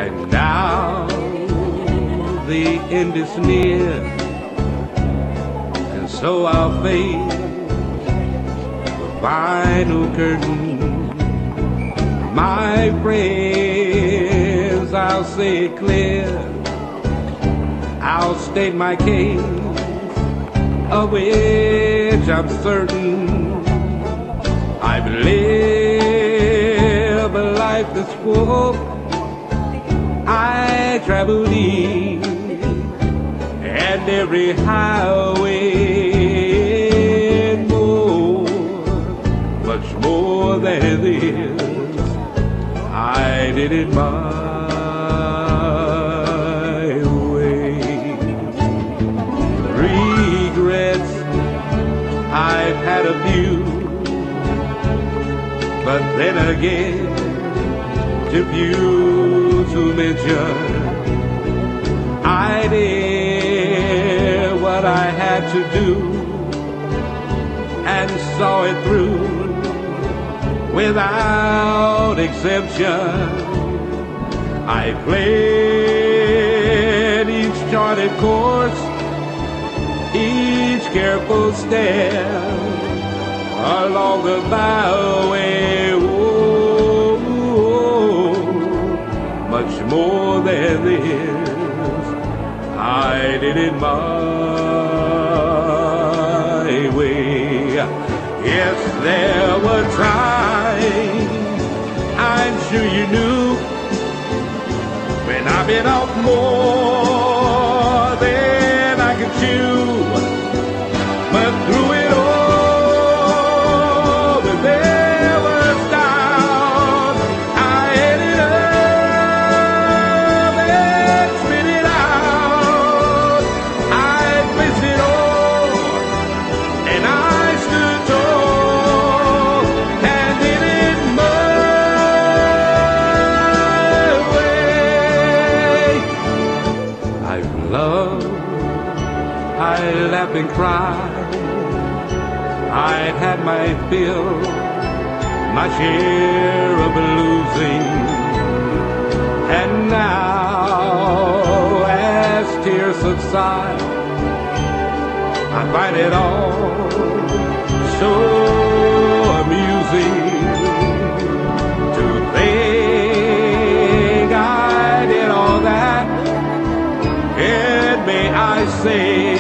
And now the end is near, and so I'll face the final curtain. My friends, I'll say it clear, I'll state my case, of which I'm certain. I've lived a life that's full, I traveled east and every highway and more, much more than this. I did it my way. Regrets, I've had a few, but then again, too few to mention. I did what I had to do and saw it through without exemption. I played each charted course, each careful step along the byway. Oh, much more than this, I did it my way. Yes, there were times, I'm sure you knew, when I bit off more than I could chew. But through it all, when there was doubt, I ate it up and spit it out. I faced it all, and I stood tall and did it my way. I've loved, I laughed and cried, I've had my fill, my share of losing. And now, as tears subside, I find it all so amusing to think I did all that, and may I say,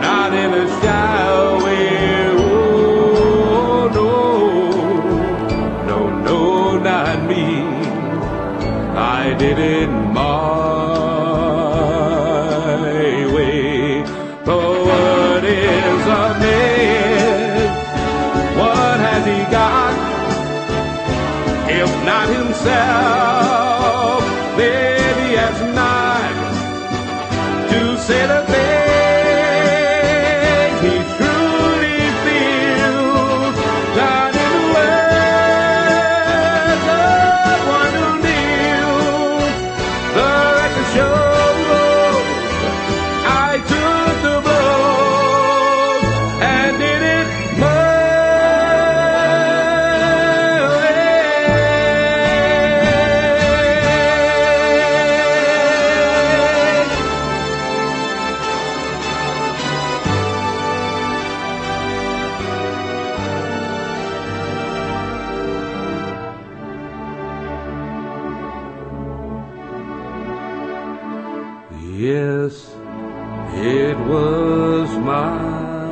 not in a shy way. Oh no, no, not me. I did it my way. For what is a man? What has he got? If not himself, then he has not to say the thing he truly feels, down in the words of one who kneels. The record shows I took the blows and did it my way. Yes, it was my